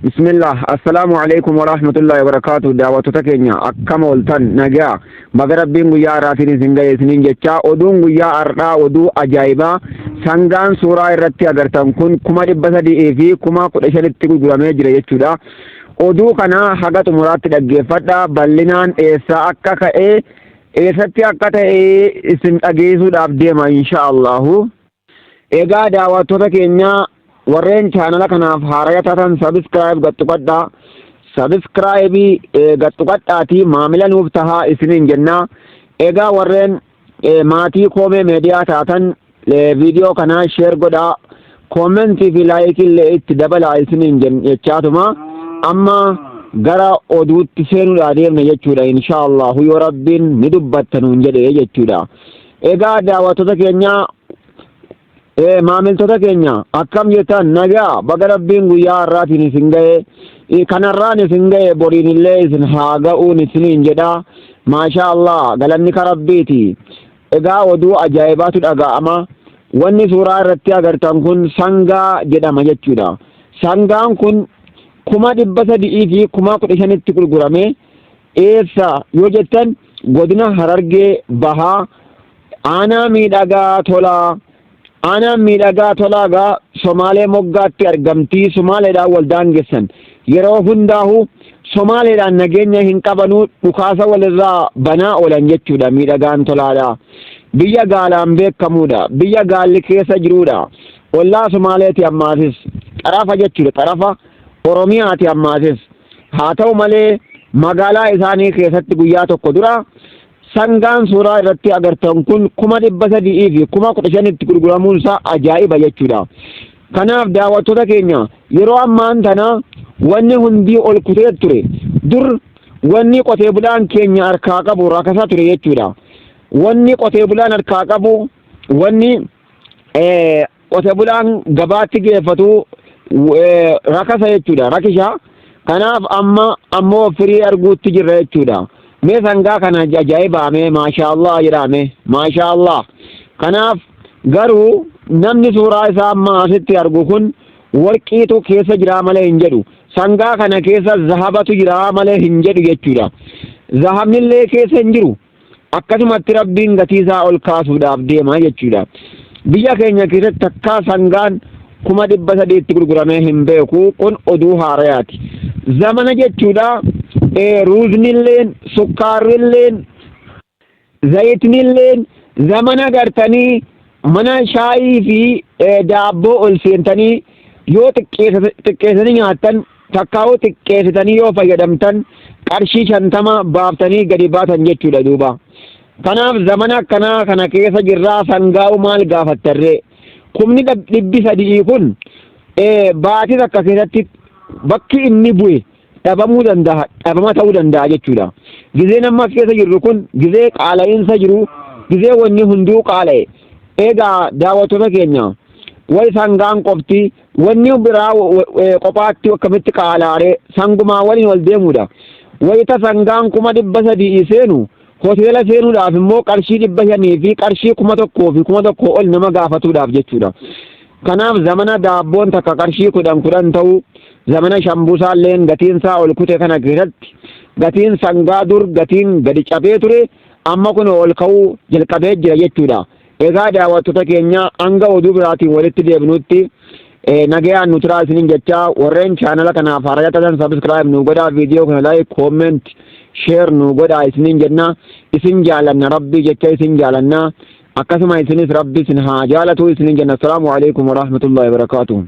Bismillah, assalamu alaikum wa rahmatullahi wa barakatuh. Daawwattoota keenya akkam ooltan nagaa baga rabbiin guyyaa har'aatiin isin ga'e isiniin jecha oduun guyyaa har'aa oduu ajaa'ibaa sangaan suuraa irratti agartan kun 300 fi 15,000tti gurguramee jira jechuudha. Oduu kana haga xumuraatti dhaggeeffadha. Bal'inaan eessaa akka ka'e eessatti akka ta'e isin dhageessuudhaaf deema inshaallahu. Egaa daawwattoota keenya warreen chaanala kanaaf haaraya taatan subscribe gattuqadhaa. Subscribe gattuqadhaati maamila nuuf tahaa isiniin jenna. Egaa warreen maatii koomee meediyaa taatan viidiyoo kana share godhaa. Koomentii fi laayikii illee itti dabalaa isiniin jechaatuma amma gara oduutti seenuudhaa deemna jechuudha inshaallahu yoo rabbiin ni dubbattanuun jedhe jechuudha. Egaa daawwattoota keenya maamiltoota keenya akkam jettan nagaa baga rabbiin guyyaa har'aatiin isin ga'e kanarraan isin ga'e boriin illee isin haa ga'uun isiniin jedha. Maashaallah galanni ka rabbiiti. Egaa oduu ajaa'ibaatu dhaga'ama. Wanni suuraa irratti agartan kun sangaa jedhama jechuudha. Sangaan kun 300 fi 15,000tti gurgurame. Eessa yoo jettan godina Harargee Bahaa aanaa miidhagaa tolaa. Aanaan miidhagaa tolaagaa Somaalee moggaatti argamtii. Somaaleedhaan wal daangessan yeroo hundaahu Somaaleedhaan nageenya hin qabanuu dhukaasa walirraa banaa oolan jechuudha. Miidhagaan tolaadha. Biyya gaalaan beekamuudha. Biyya gaalli keessa jiruudha. Ollaa Somaaleeti ammaasis xarafa jechuudha. Xarafa Oromiyaati ammaasis. Haa ta'u malee magaalaa isaanii keessatti guyyaa tokko dura sangaan suuraa irratti agartan kun 300 fi 15,000tti gurguramuun isaa ajaa'iba jechuudha. Kanaaf daawwattoota keenya yeroo ammaan tana wanni hundii ol kutee ture. Dur wanni qotee bulaan keenya harkaa qabu rakasa ture jechuudha. Wanni qotee bulaan harkaa qabu wanni qotee bulaan gabaatti geeffatu rakasa jechuudha. Rakisha. Kanaaf amma ammoo firii arguutti jirra jechuudha. Mee sangaa kana ajaa'ibaame maashaallah jedhame maashaallah. Kanaaf garuu namni suuraa isaa amma asitti argu kun warqiitu keessa jira malee hin jedhu. Sangaa kana keessa zahabatu jira malee hin jedhu jechuudha. Zahabnillee keessa hin jiru. Akkasumatti rabbiin gatii isaa ol kaasuudhaaf deema jechuudha. Biyya keenya keessatti takkaa sangaan 300tti gurguramee hin beeku. Kun oduu haarayaati. Zamana jechuudha. Ruuznilleen sukkaarrilleen zayitnilleen zamana gartanii mana shaayii fi daabboo ol seentanii yoo xiqqeessanii nyaattan takkaa'uu xiqqeessitanii yoo fayyadamtan qarshii 50 baaftanii gadi baatan jechuudha duuba. Kanaaf zamana akkanaa kana keessa jirraa sangaa'u maal gaafattarree 300 kun baatii takka keessatti bakki inni bu'e dhabamuu danda'a, dhabama ta'uu danda'a jechuudha. Gizeen amma keessa jirru kun gizee qaala'insa jiru, gizee wanni hunduu qaala'e. Egaa daawwattoota keenya way sangaan qofti wanni biraa qophaatti akkamitti qaalaaree sangumaa waliin wal deemuudha. Wayita sangaan 300 seenu hoteela seenuudhaaf immoo qarshii 500 fi qarshii 1,000 fi 1,000 ol nama gaafatuudhaaf jechuudha. Kanaaf zamana daabboon takka qarshii 10 ta'u zamana shambusaalleen gatiin isaa ol kute kana keessatti gatiin sangaa dur gatiin gadi cabee ture amma kun ol ka'uu jalqabee jira jechuudha. Egaa daawwattoota keenya hanga oduu biraatiin walitti deebinutti nagayaan nu turaa isiniin jecha warreen chaanala kanaaf haaraya taatan subscribe nu godhaa, viidiyoo kana like comment share nu godhaa isiniin jenna. Isin jaalanna rabbii jecha isin jaalanna akkasuma isinis rabbi isin haa jaalatu isiniin jenna. Assalaamu alaikum wa rahmatullahi wa barakatuh.